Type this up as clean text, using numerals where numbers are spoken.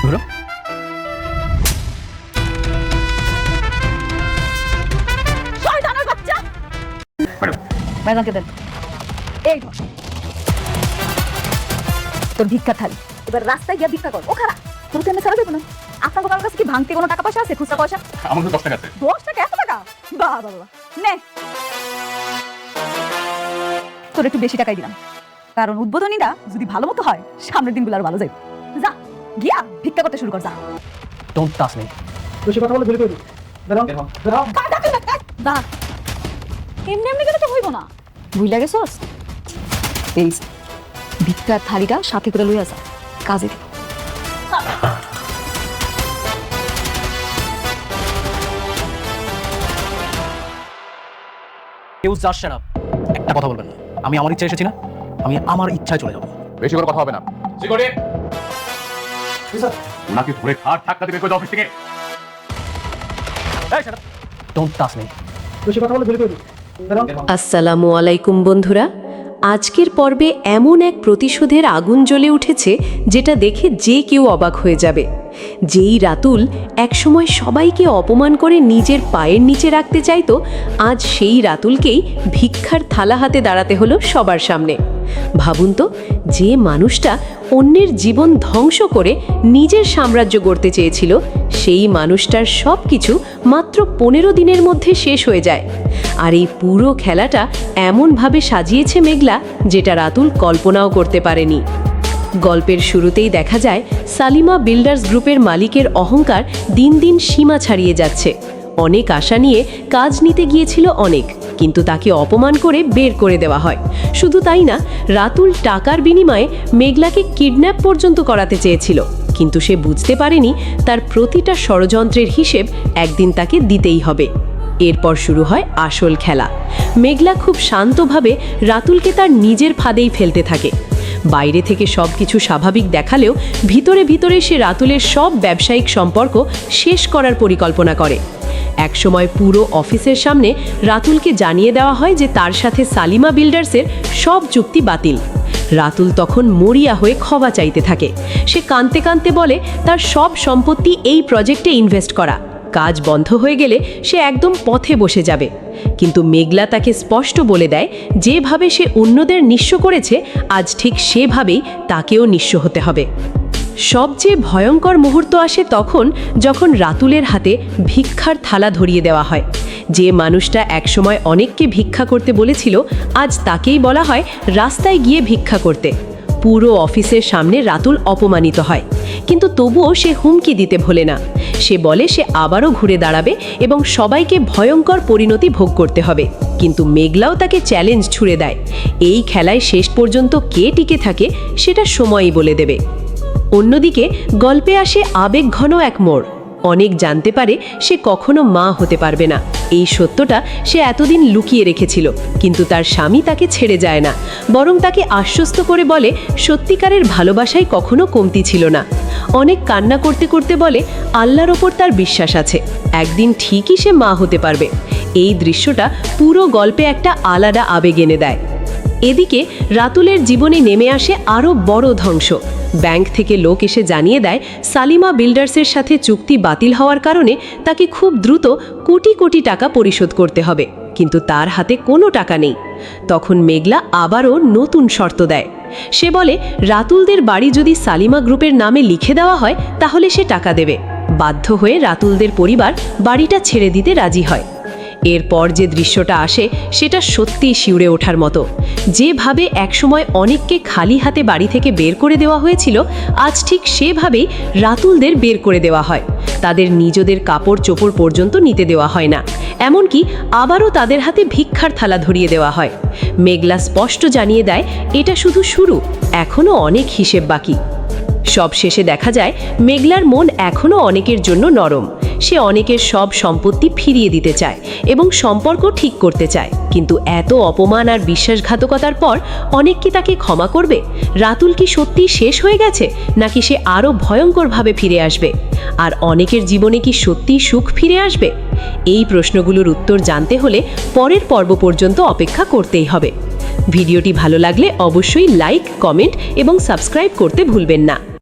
ধরো। শয়তানের বাচ্চা। ম্যাডামকে দেন। এই ধর। তোর ভিক্ষা থালি। এবার রাস্তায় গিয়ে ভিক্ষা কর। ও খারাপ। তোর কেন ছাড়া দেব না? আপনার কাছে কি ভাঙতে কোনো টাকা পয়সা আছে? খুচরা পয়সা? আমার কাছে 10 টাকা আছে। 10 টাকা? এত টাকা? বাহ বাহ বাহ। নে। তোর একটু বেশি টাকাই দিলাম। কারণ উদ্বোধনীটা যদি ভালো মতো হয়, সামনের দিনগুলো আর ভালো যাবে। যা, গিয়া ভিক্ষা করতে শুরু কর যা। Don't touch me. বেশি কথা বলে ভুলে করবি। দাঁড়াও দাঁড়াও। দা। এমনি এমনি গেলে তো হইব না। ভুইলা গেছস? এই ভিক্ষার থালিটা সাথে করে লইয়া যা। কাজে দে। কেউ জাস্ট শাট আপ। একটা কথা বলবেন না। আমি আমার ইচ্ছা এসেছি না, আমি আমার ইচ্ছায় চলে যাব। বেশি করে কথা হবে না। সিকিউরিটি স্যার উনাকে ধরে খাট ধাক্কা দিবে কই অফিস থেকে। এই shut up. Don't touch me. বেশি কথা বলে ভুলে করবি। দাঁড়াও। আসসালামু আলাইকুম বন্ধুরা। আজকের পর্বে এমন এক প্রতিশোধের আগুন জ্বলে উঠেছে যেটা দেখে যে কেউ অবাক হয়ে যাবে। যেই রাতুল একসময় সবাইকে অপমান করে নিজের পায়ের নিচে রাখতে চাইতো, আজ সেই রাতুলকেই ভিক্ষার থালা হাতে দাঁড়াতে হলো সবার সামনে। ভাবুন তো, যে মানুষটা অন্যের জীবন ধ্বংস করে নিজের সাম্রাজ্য গড়তে চেয়েছিল, সেই মানুষটার সব কিছু মাত্র 15 দিনের মধ্যে শেষ হয়ে যায়। আর এই পুরো খেলাটা এমনভাবে সাজিয়েছে মেঘলা, যেটা রাতুল কল্পনাও করতে পারেনি। গল্পের শুরুতেই দেখা যায় সালিমা বিল্ডার্স গ্রুপের মালিকের অহংকার দিন দিন সীমা ছাড়িয়ে যাচ্ছে। অনেক আশা নিয়ে কাজ নিতে গিয়েছিল অনেক, কিন্তু তাকে অপমান করে বের করে দেওয়া হয়। শুধু তাই না, রাতুল টাকার বিনিময়ে মেঘলাকে কিডন্যাপ পর্যন্ত করাতে চেয়েছিল, কিন্তু সে বুঝতে পারেনি তার প্রতিটা ষড়যন্ত্রের হিসেব একদিন তাকে দিতেই হবে। এরপর শুরু হয় আসল খেলা। মেঘলা খুব শান্তভাবে রাতুলকে তার নিজের ফাঁদেই ফেলতে থাকে। বাইরে থেকে সব কিছু স্বাভাবিক দেখালেও ভিতরে ভিতরে সে রাতুলের সব ব্যবসায়িক সম্পর্ক শেষ করার পরিকল্পনা করে। একসময় পুরো অফিসের সামনে রাতুলকে জানিয়ে দেওয়া হয় যে তার সাথে সালিমা বিল্ডার্সের সব চুক্তি বাতিল। রাতুল তখন মরিয়া হয়ে ক্ষমা চাইতে থাকে। সে কাঁদতে কাঁদতে বলে তার সব সম্পত্তি এই প্রজেক্টে ইনভেস্ট করা, কাজ বন্ধ হয়ে গেলে সে একদম পথে বসে যাবে। কিন্তু মেঘলা তাকে স্পষ্ট বলে দেয়, যেভাবে সে অন্যদের নিঃস্ব করেছে, আজ ঠিক সেভাবেই তাকেও নিঃস্ব হতে হবে। সবচেয়ে ভয়ঙ্কর মুহূর্ত আসে তখন, যখন রাতুলের হাতে ভিক্ষার থালা ধরিয়ে দেওয়া হয়। যে মানুষটা একসময় অনেককে ভিক্ষা করতে বলেছিল, আজ তাকেই বলা হয় রাস্তায় গিয়ে ভিক্ষা করতে। পুরো অফিসের সামনে রাতুল অপমানিত হয়, কিন্তু তবুও সে হুমকি দিতে ভোলে না। সে বলে সে আবারও ঘুরে দাঁড়াবে এবং সবাইকে ভয়ঙ্কর পরিণতি ভোগ করতে হবে। কিন্তু মেঘলাও তাকে চ্যালেঞ্জ ছুড়ে দেয়। এই খেলায় শেষ পর্যন্ত কে টিকে থাকে সেটা সময়ই বলে দেবে। অন্যদিকে গল্পে আসে আবেগঘন এক মোড়। অনেক জানতে পারে সে কখনো মা হতে পারবে না। এই সত্যটা সে এতদিন লুকিয়ে রেখেছিল, কিন্তু তার স্বামী তাকে ছেড়ে যায় না, বরং তাকে আশ্বস্ত করে বলে সত্যিকারের ভালোবাসায় কখনো কমতি ছিল না। অনেক কান্না করতে করতে বলে আল্লাহর ওপর তার বিশ্বাস আছে, একদিন ঠিকই সে মা হতে পারবে। এই দৃশ্যটা পুরো গল্পে একটা আলাদা আবেগ এনে দেয়। এদিকে রাতুলের জীবনে নেমে আসে আরও বড় ধ্বংস। ব্যাংক থেকে লোক এসে জানিয়ে দেয় সালিমা বিল্ডার্সের সাথে চুক্তি বাতিল হওয়ার কারণে তাকে খুব দ্রুত কোটি কোটি টাকা পরিশোধ করতে হবে, কিন্তু তার হাতে কোনো টাকা নেই। তখন মেঘলা আবারও নতুন শর্ত দেয়। সে বলে রাতুলদের বাড়ি যদি সালিমা গ্রুপের নামে লিখে দেওয়া হয় তাহলে সে টাকা দেবে। বাধ্য হয়ে রাতুলদের পরিবার বাড়িটা ছেড়ে দিতে রাজি হয়। এরপর যে দৃশ্যটা আসে সেটা সত্যিই শিউরে ওঠার মতো। যেভাবে একসময় অনেককে খালি হাতে বাড়ি থেকে বের করে দেওয়া হয়েছিল, আজ ঠিক সেভাবেই রাতুলদের বের করে দেওয়া হয়। তাদের নিজেদের কাপড় চোপড় পর্যন্ত নিতে দেওয়া হয় না, এমনকি আবারও তাদের হাতে ভিক্ষার থালা ধরিয়ে দেওয়া হয়। মেঘলা স্পষ্ট জানিয়ে দেয় এটা শুধু শুরু, এখনও অনেক হিসেব বাকি। সব শেষে দেখা যায় মেঘলার মন এখনও অনেকের জন্য নরম। সে অনেকের সব সম্পত্তি ফিরিয়ে দিতে চায় এবং সম্পর্ক ঠিক করতে চায়, কিন্তু এত অপমান আর বিশ্বাসঘাতকতার পর অনেক কি তাকে ক্ষমা করবে? রাতুল কি সত্যি শেষ হয়ে গেছে, নাকি সে আরও ভয়ঙ্করভাবে ফিরে আসবে? আর অনেকের জীবনে কি সত্যিই সুখ ফিরে আসবে? এই প্রশ্নগুলোর উত্তর জানতে হলে পরের পর্ব পর্যন্ত অপেক্ষা করতেই হবে। ভিডিওটি ভালো লাগলে অবশ্যই লাইক, কমেন্ট এবং সাবস্ক্রাইব করতে ভুলবেন না।